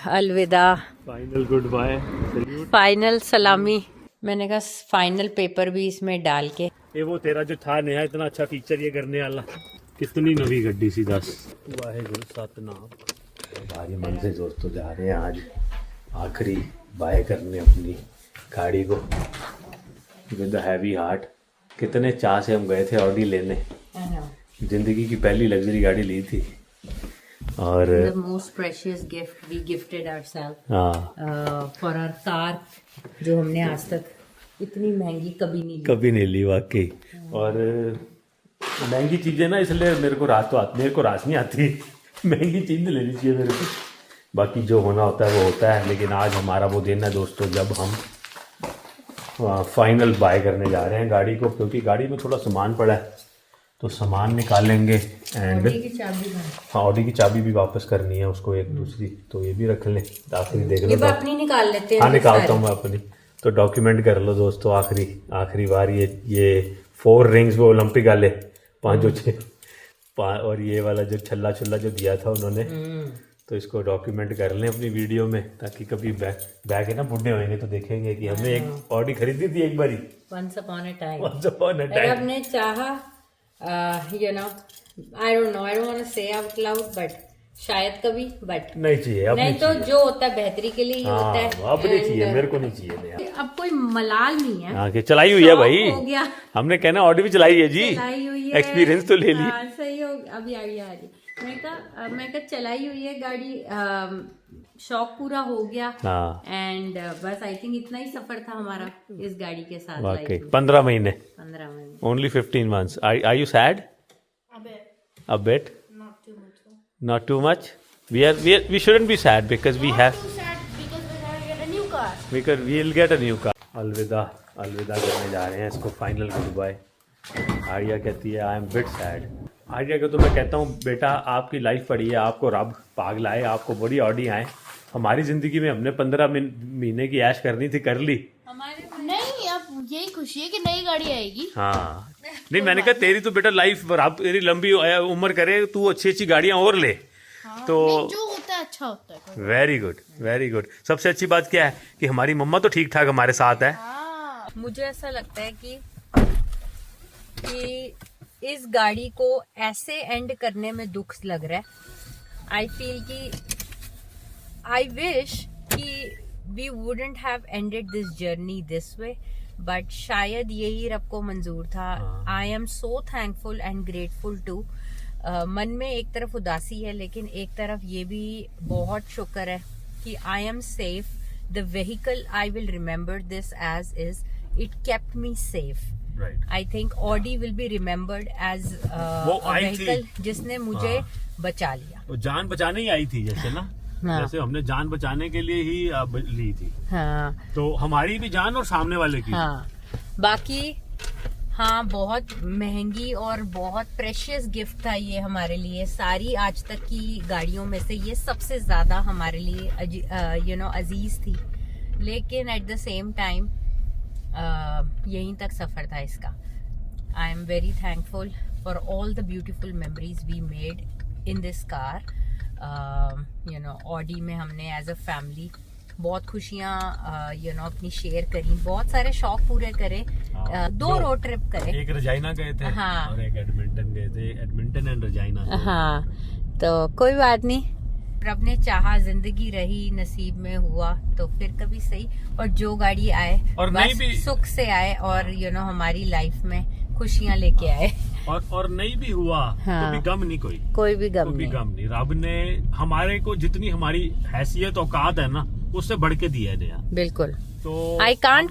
अलविदा, final good bye, final सलामी। मैंने कहा फाइनल पेपर भी इसमें डाल के। ये वो तेरा जो था नया इतना अच्छा फीचर ये करने वाला, कितनी नवी गड्डी सी दस। वाहेगुरु सतनाम। भारी मन से दोस्तों जा रहे हैं आज आखिरी बाय करने अपनी गाड़ी को विद हैवी हार्ट। कितने चाह से हम गए थे ऑडी लेने, जिंदगी की पहली लग्जरी गाड़ी ली थी और The most precious gift we gifted ourselves for our car, जो हमने आज तक इतनी महंगी कभी नहीं ली वाकई। और महंगी चीजें ना, इसलिए मेरे को रास नहीं आती। महंगी चीज लेनी चाहिए मेरे को, बाकी जो होना होता है वो होता है। लेकिन आज हमारा वो दिन है दोस्तों जब हम फाइनल बाय करने जा रहे हैं गाड़ी को, क्योंकि गाड़ी में थोड़ा सामान पड़ा है तो सामान निकालेंगे। एंड ऑडी की चाबी भी वापस करनी है उसको एक दूसरी, तो ये भी रख लें। आखिरी देख लो, अपनी निकाल लेते हैं। हाँ निकालता हूँ मैं अपनी, तो डॉक्यूमेंट कर लो दोस्तों। आखिरी बार ये 4 रिंग्स वो ओलंपिक वाले 5 6 और ये वाला जो छल्ला जो दिया था उन्होंने, तो इसको डॉक्यूमेंट कर लें अपनी वीडियो में, ताकि कभी बैक है ना बुढ़े होंगे तो देखेंगे कि हमने एक ऑडी खरीदी थी एक बारी Once upon a time। हमने चाहा you know, I don't want to say out loud, but शायद कभी, बट नहीं चाहिए, नहीं तो जो होता है बेहतरी के लिए ही होता है। अब नहीं चाहिए, मेरे को नहीं चाहिए। अब कोई मलाल नहीं है। हाँ, कि चलाई हुई है भाई, हो गया। हमने कहना ऑडी भी चलाई है जी, चलाई हुई है, एक्सपीरियंस तो ले लिया। सही हो, अभी आ रही। मैं कहा चलाई हुई है गाड़ी, शौक पूरा हो गया। एंड बस आई थिंक इतना ही सफर था हमारा इस गाड़ी के साथ। वाकई 15 महीने, 15 महीने, only 15 months। Are you sad? A bit. Not too much. We shouldn't be sad because we have. Too sad because we're gonna get a new car. Because we'll get a new car. अलविदा करने जा रहे हैं इसको, final good bye. Arya कहती है I M bit sad. Arya को तो मैं कहता हूँ बेटा आपकी लाइफ पड़ी है, आपको रब पाग लाए, आपको बड़ी ऑडी आए। हमारी जिंदगी में हमने 15 महीने की ऐश करनी थी, कर ली। नहीं, अब यही खुशी है कि नई गाड़ी आएगी। हाँ नहीं, मैंने कहा तेरी तो बेटा लाइफ रब तेरी लंबी उम्र करे, तू अच्छी गाड़ियां और ले। हाँ, तो जो होता है अच्छा होता है। Very good. सबसे अच्छी बात क्या है कि हमारी मम्मा तो ठीक ठाक हमारे साथ है। मुझे ऐसा लगता है कि इस गाड़ी को ऐसे एंड करने में दुख लग रहा है। आई फील कि आई विश कि we wouldn't have ended this journey this way, but शायद यही रब को मंजूर था। I am so thankful and grateful too. मन में एक तरफ उदासी है, लेकिन एक तरफ ये भी बहुत शुक्र है कि I am safe. The vehicle I will remember this as is, it kept me safe. I think Audi will be remembered as vehicle जिसने मुझे बचा लिया। वो जान बचाने ही आई थी जैसे ना, जैसे हमने जान बचाने के लिए ही ली थी। हाँ, तो हमारी भी जान और सामने वाले की। हाँ, बाकी हाँ, बहुत महंगी और बहुत प्रेशियस गिफ्ट था ये हमारे लिए। सारी आज तक की गाड़ियों में से ये सबसे ज्यादा हमारे लिए अजीज थी। लेकिन एट द सेम टाइम यहीं तक सफर था इसका। I am very thankful for all the beautiful memories we made in this car. Audi में हमने एज अ फैमिली बहुत खुशियाँ अपनी शेयर करी, बहुत सारे शौक पूरे करे। 2 रोड ट्रिप करे, एक रजाइना गए थे। हाँ, और एक एडमिंटन गए थे, एडमिंटन एंड रजाइना। हाँ, तो कोई बात नहीं, रब ने चाहा, जिंदगी रही, नसीब में हुआ तो फिर कभी सही। और जो गाड़ी आए और बस सुख से आए और हमारी लाइफ में खुशियाँ लेके आए। और नहीं भी हुआ तो भी गम नहीं, कोई भी गम नहीं। रब ने हमारे को जितनी हमारी हैसियत औकात है ना, उससे बढ़ के दिया है। बिल्कुल। तो आई कांट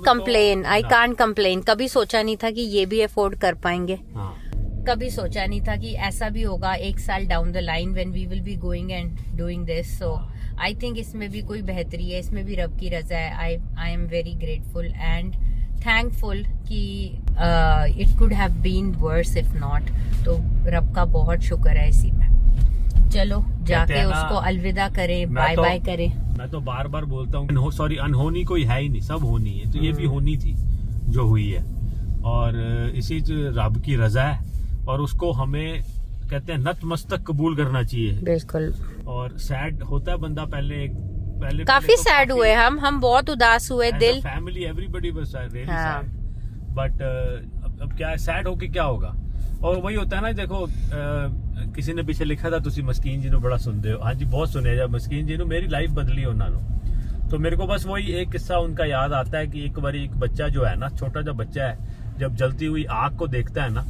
कंप्लेन। कभी सोचा नहीं था कि ये भी अफोर्ड कर पाएंगे। हाँ। कभी सोचा नहीं था कि ऐसा भी होगा 1 साल down the line when we will be going and doing this. So I think इसमें भी कोई बेहतरी है, इसमें भी रब की रजा है। I am very grateful and thankful कि it could have been worse if not. तो रब का बहुत शुक्र है इसी में। चलो जाके उसको अलविदा करें, बाय बाय करें। मैं तो बार बार बोलता हूँ सॉरी, अनहोनी कोई है ही नहीं, सब होनी है। तो ये भी होनी थी जो हुई है, और इसी रब की रजा है। और उसको हमें कहते हैं नतमस्तक कबूल करना चाहिए। बिल्कुल। और सैड होता है बंदा पहले पहले काफी सैड हुए हम बहुत उदास हुए दिल। फैमिली एवरीबॉडी वाज रियली हाँ। सैड, बट अब क्या है, सैड होके क्या होगा। और वही होता है ना, देखो किसी ने पीछे लिखा था तुसी मस्कीन जी नु बड़ा सुनते हो। हाँ जी बहुत सुने, जब मस्कीन जी नु मेरी लाइफ बदली उन्होंने। तो मेरे को बस वही एक किस्सा उनका याद आता है कि एक बार एक बच्चा जो है ना, छोटा सा बच्चा है, जब जलती हुई आग को देखता है ना,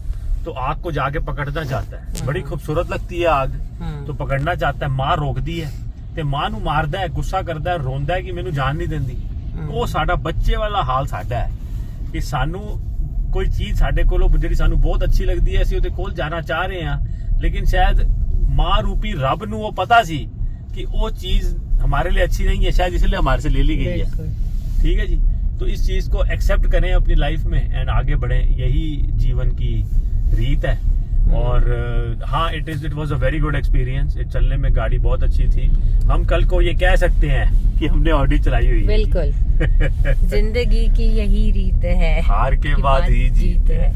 तो आग को जाके पकड़ना चाहता है। बड़ी खूबसूरत लगती है आग, तो पकड़ना चाहता है। मां रोकदी है ते मां नू मारदा है, गुस्सा करदा है, रोंदा है कि मैनू जान नहीं देंदी। वो साडा बच्चे वाला हाल साडा है कि सानू कोई चीज साडे कोलों जिहड़ी सानू बहुत अच्छी लगदी है, ਅਸੀਂ ਉਹਦੇ ਕੋਲ जाना चाह रहे हैं, लेकिन शायद मां रूपी रब नू वो पता सी कि वो चीज हमारे लिए अच्छी नहीं है, शायद इसलिए हमारे से ले ली गई है। ठीक है जी, तो इस चीज को एक्सेप्ट करें अपनी लाइफ में एंड आगे बढ़ें, यही जीवन की रीत है। और हाँ, it was a very good experience. चलने में गाड़ी बहुत अच्छी थी। हम कल को ये कह सकते हैं कि हमने ऑडी चलाई हुई है। बिल्कुल जिंदगी की यही रीत है, हार के बाद ही जीत है।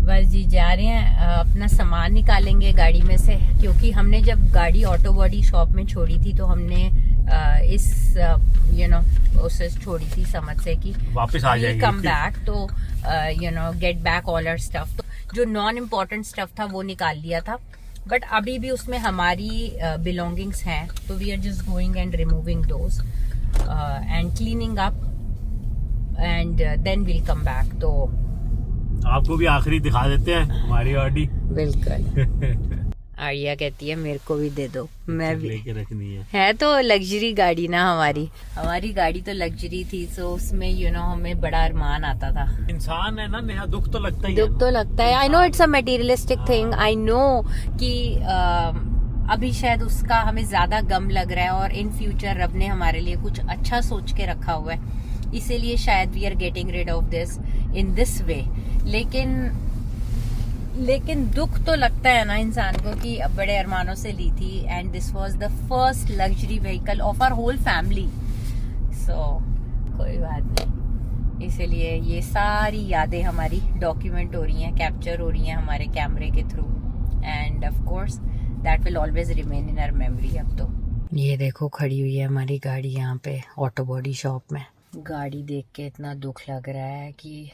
बस जी जा रहे हैं, अपना सामान निकालेंगे गाड़ी में से, क्योंकि हमने जब गाड़ी ऑटो बॉडी शॉप में छोड़ी थी तो हमने इस उसे छोड़ी थी समझ से कि वापस आ जाएगी, कम बैक, तो get back all our stuff. तो जो नॉन इम्पोर्टेंट स्टफ था वो निकाल लिया था, बट अभी भी उसमें हमारी बिलोंगिंग्स हैं, तो we are just going and removing those and cleaning up and then will come back. तो आपको भी आखिरी दिखा देते हैं हमारी ऑडी। बिल्कुल आर्या कहती है मेरे को भी दे दो, मैं भी लेके रखनी है तो लग्जरी गाड़ी ना हमारी गाड़ी तो लग्जरी थी, सो उसमें हमें बड़ा अरमान आता था। इंसान है ना नेहा, दुख तो लगता ही दुख तो लगता है। I know it's a materialistic thing, I know कि अभी शायद उसका हमें ज्यादा गम लग रहा है, और इन फ्यूचर रब ने हमारे लिए कुछ अच्छा सोच के रखा हुआ है, इसीलिए शायद we are getting rid of this in this way. लेकिन दुख तो लगता है ना इंसान को कि अब बड़े अरमानों से ली थी, and this was the first luxury vehicle of our whole family. So कोई बात नहीं, इसीलिए ये सारी यादें हमारी डॉक्यूमेंट हो रही हैं, कैप्चर हो रही हैं हमारे कैमरे के through, and of course that will always remain in our memory. अब तो ये देखो खड़ी हुई है हमारी गाड़ी यहाँ पे ऑटो बॉडी शॉप में। गाड़ी देख के इतना दुख लग रहा है कि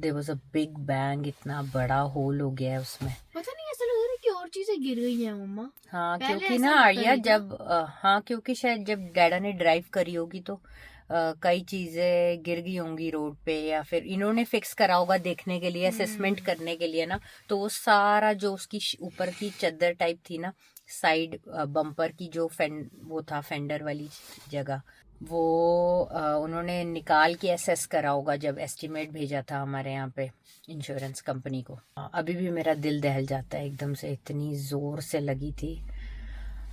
there was a big bang, इतना बड़ा होल हो गया है उसमें। पता नहीं, ऐसा लग रहा है कि और चीजें गिर गई हैं मम्मा। हाँ पहले क्योंकि ऐसा ना लगता आर्या नहीं था। जब हाँ क्योंकि शायद जब डैडा ने ड्राइव करी होगी तो कई चीजें गिर गई होंगी रोड पे, या फिर इन्होंने फिक्स करा होगा देखने के लिए, असेसमेंट करने के लिए ना, तो वो सारा जो उसकी ऊपर की चद्दर टाइप थी ना, साइड बम्पर की जो वो था फेंडर वाली जगह, वो उन्होंने निकाल के एसेस करा होगा जब एस्टिमेट भेजा था हमारे यहाँ पे इंश्योरेंस कंपनी को। अभी भी मेरा दिल दहल जाता है एकदम से, इतनी जोर से लगी थी।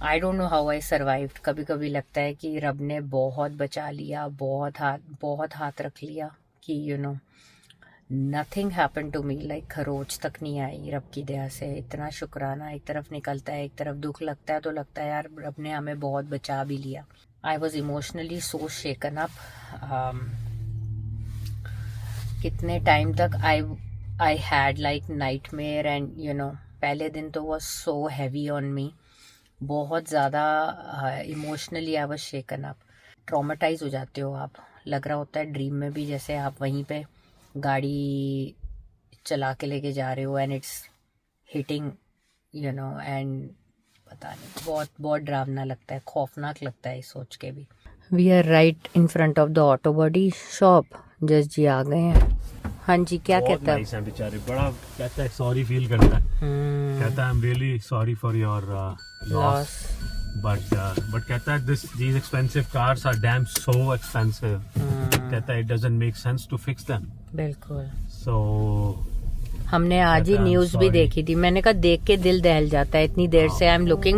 I don't know how I survived. कभी कभी लगता है कि रब ने बहुत बचा लिया, बहुत हाथ रख लिया कि nothing happen to me, like खरोच तक नहीं आई रब की दया से। इतना शुक्राना एक तरफ निकलता है, एक तरफ दुख लगता है, तो लगता है यार रब ने हमें बहुत बचा भी लिया। I was emotionally so shaken up. कितने टाइम तक I had like nightmare and पहले दिन तो was so heavy on me. बहुत ज़्यादा emotionally I was shaken up. Traumatize हो जाते हो आप, लग रहा होता है ड्रीम में भी जैसे आप वहीं पे गाड़ी चला के लेके जा रहे हो and it's hitting and पता नहीं, बहुत डरावना लगता है, खौफनाक लगता है सोच के भी। We are right in front of the auto body shop. जज जी आ गए हैं। हाँ जी, क्या कहता है? बेचारे बड़ा कहता है, सॉरी फील करता है, कहता है I am really sorry for your loss, but कहता है these expensive cars are damn so expensive. कहता है it doesn't make sense to fix them. बिल्कुल। So हमने आज ही न्यूज भी देखी थी, मैंने कहा देख के दिल दहल जाता है, इतनी देर से आई एम लुकिंग।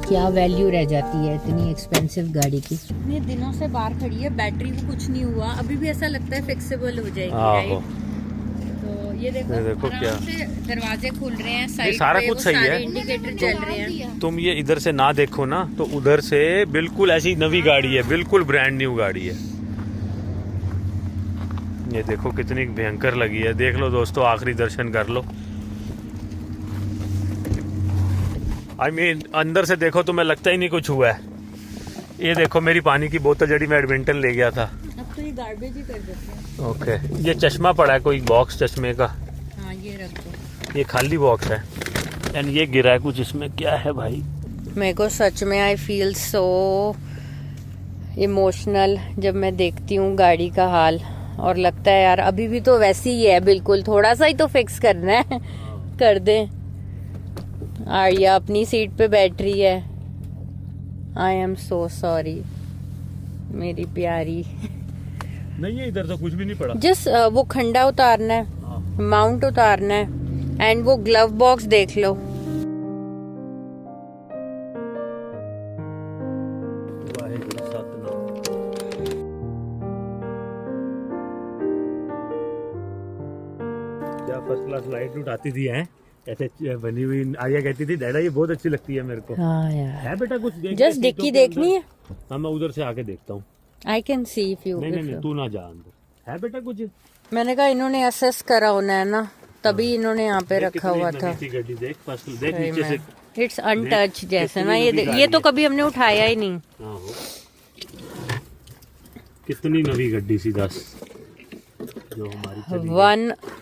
क्या वैल्यू रह जाती है इतनी एक्सपेंसिव गाड़ी की। इतने दिनों से बाहर खड़ी है, बैटरी को कुछ नहीं हुआ, अभी भी ऐसा लगता है फिक्सेबल हो जाएगी, राइट? ये देखो क्या से दरवाजे खुल रहे हैं, साइड सारा पे कुछ सही है, इंडिकेटर जल रहे हैं। तुम ये इधर से ना देखो ना, तो उधर से बिल्कुल ऐसी नवी गाड़ी है, बिल्कुल ब्रांड न्यू गाड़ी है। ये देखो कितनी भयंकर लगी है। देख लो दोस्तों, आखिरी दर्शन कर लो। I mean, अंदर से देखो तुम्हें लगता ही नहीं कुछ हुआ है। ये देखो मेरी पानी की बोतल जड़ी मैं एडमिंटन ले गया था। अब तो ये गार्बेज ही कर देते हैं। ओके, ये चश्मा पड़ा है, कोई बॉक्स चश्मे का। हाँ ये रख दो। ये खाली बॉक्स है एंड ये गिरा है कुछ इसमें। क्या है भाई? मेरे को सच में आई फील सो इमोशनल जब मैं देखती हूँ गाड़ी का हाल, और लगता है यार अभी भी तो वैसी ही है बिल्कुल, थोड़ा सा ही तो फिक्स करना है। कर दें। आर्या अपनी सीट पे बैठ रही है। आई एम सो सॉरी मेरी प्यारी। नहीं है इधर तो कुछ भी नहीं पड़ा। जस्ट वो खंडा उतारना है, माउंट उतारना है, एंड वो ग्लव बॉक्स देख लो। क्या फर्स्ट क्लास लाइट उठाती थी हैं ऐसे बनी हुई। आर्या कहती थी डैडा ये बहुत अच्छी लगती है मेरे को। हाँ यार, है बेटा कुछ देख, जस्ट डिक्की देखनी है। हाँ मैं उधर से आके देखता हूँ। I can see if you. नहीं तू ना जा अंदर। है बेटा कुछ? मैंने कहा इन्होंने असेस करा होना है ना, तभी इन्होंने यहाँ पे रखा हुआ था। गड्डी देख, फर्स्ट देख नीचे से। इट्स अनटच जैसे ना, ये तो कभी हमने उठाया ही नहीं। हाँ कितनी नवी गड्डी सी दस जो हमारी चली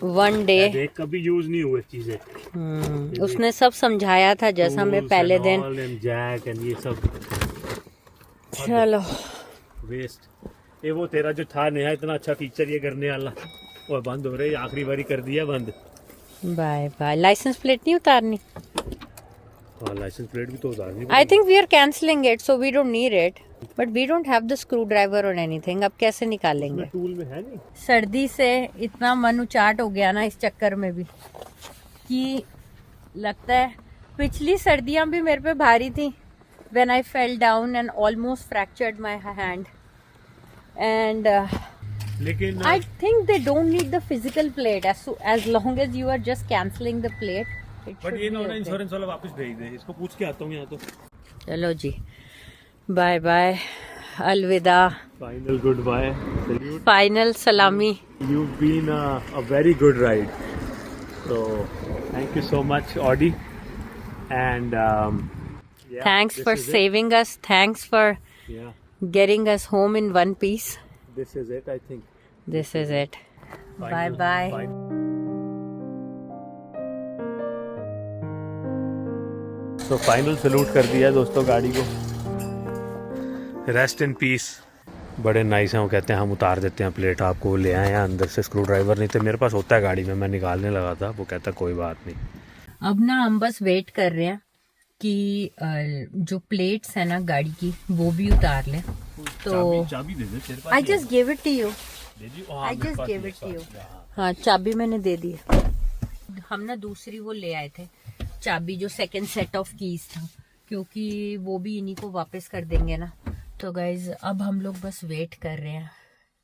वन डे देख, कभी यूज नहीं हुए चीजें। उसने सब समझाया था जैसा हमें पहले दिन। जैक एंड ये सब। चलो वेस्ट। ये वो तेरा जो था नया इतना अच्छा फीचर ये करने वाला, और बंद हो रहे, आखिरी बारी कर दिया बंद। Bye bye. लाइसेंस प्लेट नहीं उतारनी? हाँ लाइसेंस प्लेट भी तो उतारनी। I think we are cancelling it, so we don't need it, but we don't have the screwdriver और एनीथिंग। अब कैसे निकालेंगे? टूल में है नहीं। सर्दी से इतना मन उचाट हो गया ना इस चक्कर में भी, कि लगता है पिछली सर्दियां भी मेरे पे भारी थी। when I fell down and almost fractured my hand, and लेकिन I think they don't need the physical plate as long as you are just cancelling the plate. But ये ना इंश्योरेंस वाला वापस भेज दे, इसको पूछ के आता हूँ यहाँ तो। चलो जी, बाय बाय, अलविदा, फाइनल गुड बाय, फाइनल सलामी। You've been a very good ride, so thank you so much Audi, and yeah, Thanks this for is it. saving us. Thanks for Yeah, getting us home in one piece. this is it I think. This is it. Bye Final- bye. final- तो final salute कर दिया दोस्तों गाड़ी को। Rest in peace. बड़े nice हैं वो, कहते हैं हम उतार देते हैं प्लेट, आपको ले आए हैं अंदर से स्क्रू ड्राइवर। नहीं तो मेरे पास होता है गाड़ी में, मैं निकालने लगा था, वो कहता कोई बात नहीं। अब ना हम बस वेट कर रहे हैं कि जो प्लेट्स है ना गाड़ी की वो भी उतार लें। तो चाबी दे दे तेरे पास। I just give it to you. दे दी। I just give it to you. हाँ चाबी मैंने दे दी है। हम ना दूसरी वो ले आए थे चाबी, जो सेकंड सेट ऑफ कीज था, क्योंकि वो भी इन्हीं को वापस कर देंगे ना। तो गाइज अब हम लोग बस वेट कर रहे हैं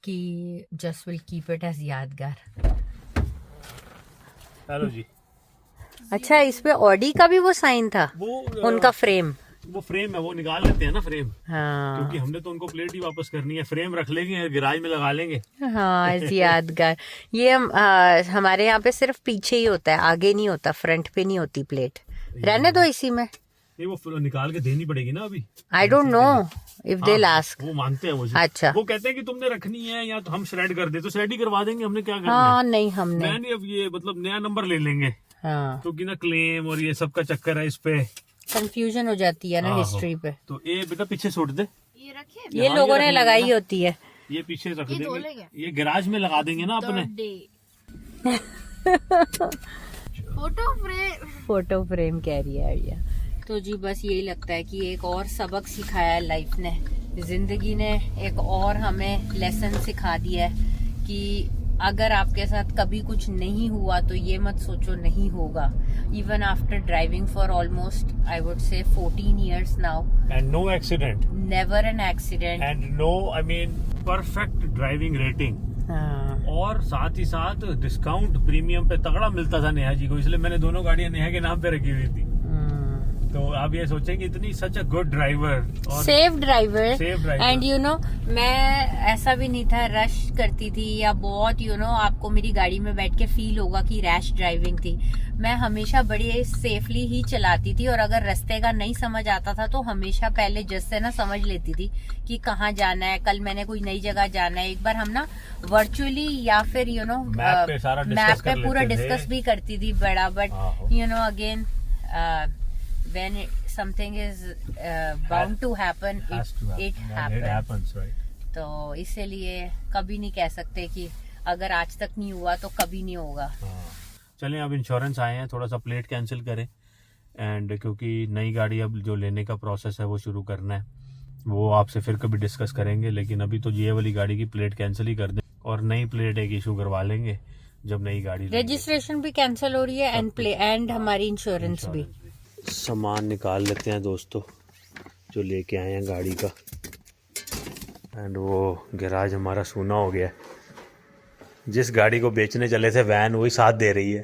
कि just will keep it as यादगार। हेलो जी। अच्छा, इस पे ऑडी का भी वो साइन था, वो उनका फ्रेम। वो फ्रेम है, वो निकाल लेते हैं ना फ्रेम, हाँ क्योंकि हमने तो उनको प्लेट ही वापस करनी है। फ्रेम रख लेंगे, गैराज में लगा लेंगे। हाँ ऐसी यादगार। ये हमारे यहाँ पे सिर्फ पीछे ही होता है, आगे नहीं होता, फ्रंट पे नहीं होती प्लेट। रहने दो इसी में। ये वो निकाल के देनी पड़ेगी ना अभी। I don't know if they last. वो मानते हैं मुझे। अच्छा, वो कहते हैं कि तुमने रखनी है या तो हम श्रेड कर दे, तो श्रेड ही करवा देंगे, हमने क्या करना हाँ है। नहीं हमने। मैं नहीं, अब ये मतलब नया नंबर ले लेंगे, हाँ क्योंकि ना क्लेम और ये सब का चक्कर है इस पे, कंफ्यूजन हो जाती है ना हाँ, हिस्ट्री पे। तो ये बेटा पीछे छोड़ दे, ये रखे ये लोगों ने लगाई होती है। ये पीछे रख धो देंगे, लेंगे। ये गैराज में लगा देंगे ना अपने। फोटो फ्रेम कह रही है आर्या। तो जी बस यही लगता है कि एक और सबक सिखाया है लाइफ ने, जिंदगी ने एक और हमें लेसन सिखा दिया है कि अगर आपके साथ कभी कुछ नहीं हुआ तो ये मत सोचो नहीं होगा। Even after driving for almost I would say 14 years now, and no accident, never an accident, and no I mean perfect driving rating. और साथ ही साथ डिस्काउंट प्रीमियम पे तगड़ा मिलता था नेहा जी को, इसलिए मैंने दोनों गाड़ियां नेहा के नाम पे रखी हुई थी। तो आप ये सोचेंगे इतनी सच अ गुड ड्राइवर और safe driver Safe driver. And you know मैं ऐसा भी नहीं था रश करती थी या बहुत यू नो आपको मेरी गाड़ी में बैठ के फील होगा कि रैश ड्राइविंग थी। मैं हमेशा बड़ी सेफली ही चलाती थी और अगर रास्ते का नहीं समझ आता था तो हमेशा पहले जस्ट से ना समझ लेती थी कि कहाँ जाना है। कल मैंने कोई नई जगह जाना है, एक बार हम ना वर्चुअली या फिर यू नो मैप पे सारा मैप पे पूरा लेते थे। डिस्कस भी करती थी बड़ा, but you know again when something is bound to happen, it happens. right? तो इसीलिए कभी नहीं कह सकते कि अगर आज तक नहीं हुआ तो कभी नहीं होगा। चलें अब इंश्योरेंस आए हैं, थोड़ा सा प्लेट कैंसिल करें एंड क्योंकि नई गाड़ी अब जो लेने का प्रोसेस है वो शुरू करना है, वो आपसे फिर कभी डिस्कस करेंगे। लेकिन अभी तो ये वाली गाड़ी की प्लेट कैंसिल ही कर दें और नई प्लेट एक इशू करवा लेंगे जब नई गाड़ी लेंगे। रजिस्ट्रेशन भी कैंसिल हो रही है एंड हमारी इंश्योरेंस भी। सामान निकाल लेते हैं दोस्तों जो लेके आए हैं गाड़ी का, एंड वो गैराज हमारा सूना हो गया है। जिस गाड़ी को बेचने चले थे वैन वही साथ दे रही है।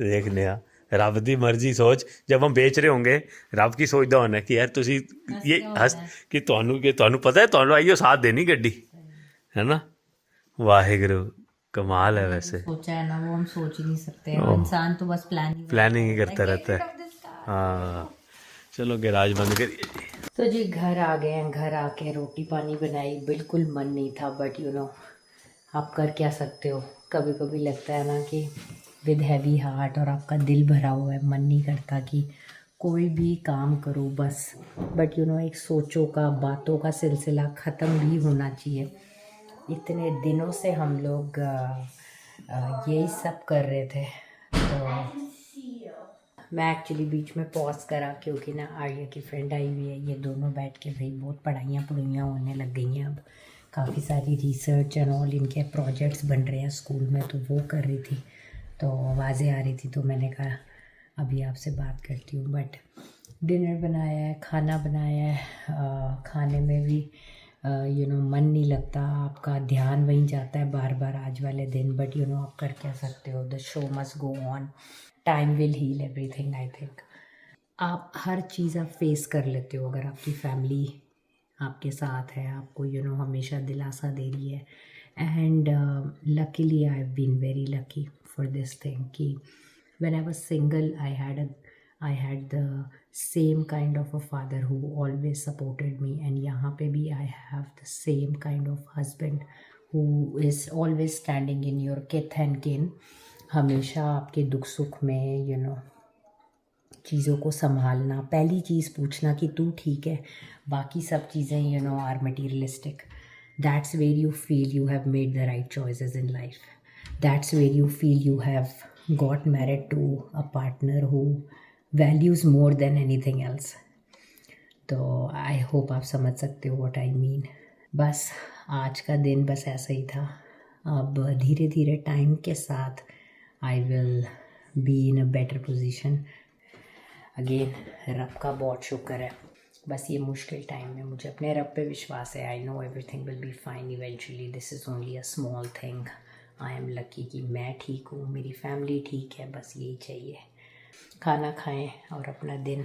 देखने आ रब दी मर्जी। सोच जब हम बेच रहे होंगे रब की सोचदा होना कि यार तुसी ये हस कि ਤੁਹਾਨੂੰ पता है ਤੁਹਾਨੂੰ आइयो साथ देनी गड्डी है ना। वाहिगुरु कमाल है। वैसे सोचा है ना वो हम सोच ही नहीं सकते, इंसान तो बस प्लानिंग ही करता रहता है। हाँ चलो गैराज बंद करिए। तो जी घर आ गए हैं, घर आके रोटी पानी बनाई, बिल्कुल मन नहीं था बट यू नो आप कर क्या सकते हो। कभी कभी लगता है ना कि विद हैवी हार्ट और आपका दिल भरा हुआ है, मन नहीं करता कि कोई भी काम करो बस, बट यू नो एक सोचों का बातों का सिलसिला ख़त्म भी होना चाहिए। इतने दिनों से हम लोग यही सब कर रहे थे, तो मैं एक्चुअली बीच में पॉज करा क्योंकि ना आर्या की फ्रेंड आई हुई है। ये दोनों बैठ के भाई बहुत पढ़ाइयाँ होने लग गई हैं अब, काफ़ी सारी रिसर्च एंड ऑल इनके प्रोजेक्ट्स बन रहे हैं स्कूल में, तो वो कर रही थी तो आवाज़ें आ रही थी, तो मैंने कहा अभी आपसे बात करती हूँ। बट डिनर बनाया है, खाना बनाया है, खाने में भी यू नो मन नहीं लगता, आपका ध्यान वहीं जाता है बार बार आज वाले दिन, बट यू नो आप कर क्या सकते हो। The show must go on, time will heal everything. I think आप हर चीज़ आप फेस कर लेते हो अगर आपकी फैमिली आपके साथ है, आपको यू नो हमेशा दिलासा दे रही है। And luckily I have been very lucky for this thing कि when I was single I had the same kind of a father who always supported me, and यहाँ पे भी I have the same kind of husband who is always standing in your kith and kin, हमेशा आपके दुख सुख में you know चीज़ों को संभालना, पहली चीज़ पूछना कि तू ठीक है, बाकी सब चीज़ें you know are materialistic. That's where you feel you have made the right choices in life, that's where you feel you have got married to a partner who values more than anything else. तो I hope आप समझ सकते हो what I mean. बस आज का दिन बस ऐसा ही था। अब धीरे धीरे टाइम के साथ I will be in a better position. Again रब का बहुत शुक्र है, बस ये मुश्किल टाइम में मुझे अपने रब पे विश्वास है। I know everything will be fine eventually, this is only a small thing. I am lucky कि मैं ठीक हूँ, मेरी फैमिली ठीक है, बस यही चाहिए। खाना खाएं और अपना दिन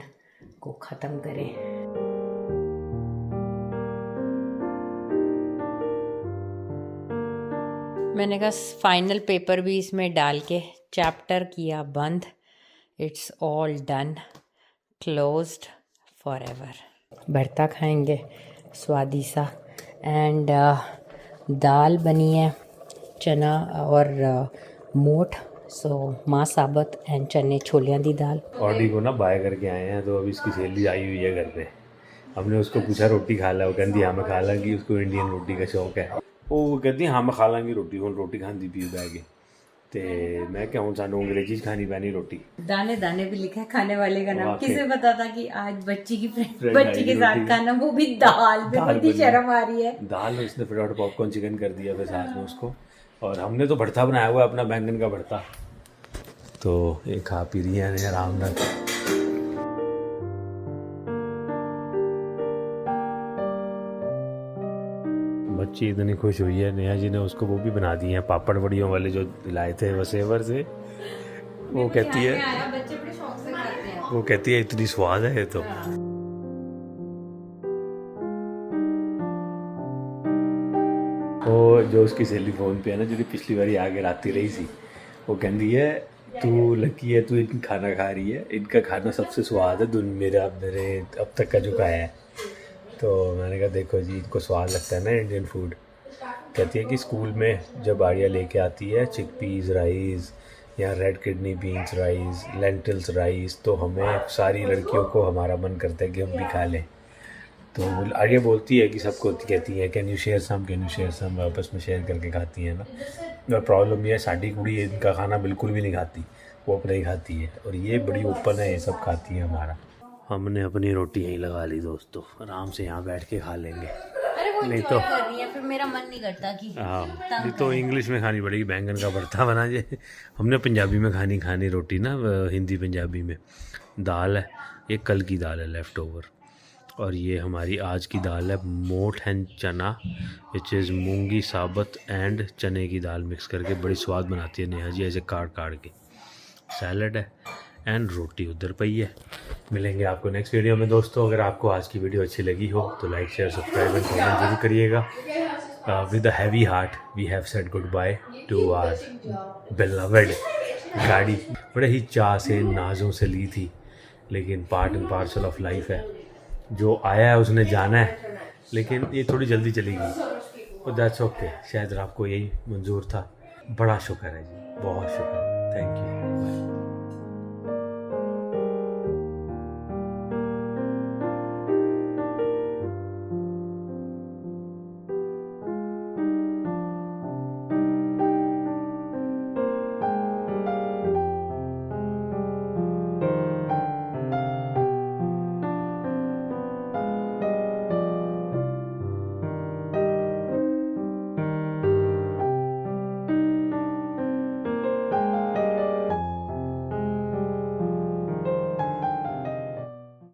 को ख़त्म करें। मैंने कहा फाइनल पेपर भी इसमें डाल के चैप्टर किया बंद। It's all done, closed for ever. भरता खाएंगे स्वादी सा, एंड दाल बनी है चना और मोठ, सो माँ साबत एंड चने छोलियां दी दाल। ऑडी को ना बाय करके आए हैं, तो अभी इसकी सहेली आई हुई है घर पे। हमने उसको पूछा रोटी खा ला, वो कहती हाँ मैं खा लांगी, उसको इंडियन रोटी का शौक है। वो कहती हाँ मैं खा लांगी रोटी, हूँ रोटी खाती पी बैग के। ते मैं क्या हूँ सानू अंग्रेजी खानी पैनी रोटी। दाने दाने भी लिखा है खाने वाले का नाम। किसे पता था कि आज बच्ची की Friend बच्ची के आएगी साथ रोटी। खाना, वो भी दाल में। दाल बड़ी बनी। शर्म आ रही है। दाल उसने फटाफट पॉपकॉर्न चिकन कर दिया फिर साथ में उसको, और हमने तो भरता बनाया हुआ है अपना बैंगन का भरता। तो ये खा पी रही है आराम नाल। बच्ची इतनी खुश हुई है, नेहा जी ने उसको वो भी बना दिए हैं पापड़ बड़ियों वाले जो लाए थे वसेवर से। वो कहती है बच्चे बड़े शौक से खाते हैं। वो कहती है इतनी स्वाद है ये तो। वो जो उसकी सहेली फोन पे है ना, जो पिछली बारी आगे आती रही थी, वो कहती है तू लकी है, तू इनका खाना खा रही है, इनका खाना सबसे स्वाद है मेरे अब तक का जो खाया है। तो मैंने कहा देखो जी, इनको स्वाद लगता है ना इंडियन फूड। कहती है कि स्कूल में जब आड़िया लेके आती है चिकपीस राइस या red kidney beans rice, lentils rice, तो हमें सारी लड़कियों को हमारा मन करता है कि हम भी खा लें। तो आर्या बोलती है कि सबको कहती है कैन यू शेयर सम, आपस में शेयर करके खाती है ना। और प्रॉब्लम ये है साड़ी कुड़ी इनका खाना बिल्कुल भी नहीं खाती, वो अपना ही खाती है, और ये बड़ी ओपन है, ये सब खाती है हमारा। हमने अपनी रोटी यहीं लगा ली दोस्तों, आराम से यहाँ बैठ के खा लेंगे। अरे वो नहीं enjoy तो कर रही है, फिर मेरा मन नहीं करता कि हाँ, नहीं तो इंग्लिश में खानी पड़ेगी, बैंगन का भरता बना जाए। हमने पंजाबी में खानी रोटी ना, हिंदी पंजाबी में। दाल है, ये कल की दाल है लेफ़्ट ओवर, और ये हमारी आज की दाल है मोठ एंड चना, विच इज़ मूंगी साबत एंड चने की दाल मिक्स करके बड़ी स्वाद बनाती है नेहा जी, ऐसे काट के। सैलड है एंड रोटी उधर पई है। मिलेंगे आपको नेक्स्ट वीडियो में दोस्तों। अगर आपको आज की वीडियो अच्छी लगी हो तो like share subscribe and comment जरूर करिएगा। With a heavy heart we have said goodbye to our beloved गाड़ी। बड़े ही चाह से नाजों से ली थी, लेकिन part and parcel of life है, जो आया है उसने जाना है, लेकिन ये थोड़ी जल्दी चली गई, तो दैट्स ओके। शायद आपको यही मंजूर था। बड़ा शुक्र है जी, बहुत शुक्र, थैंक यू।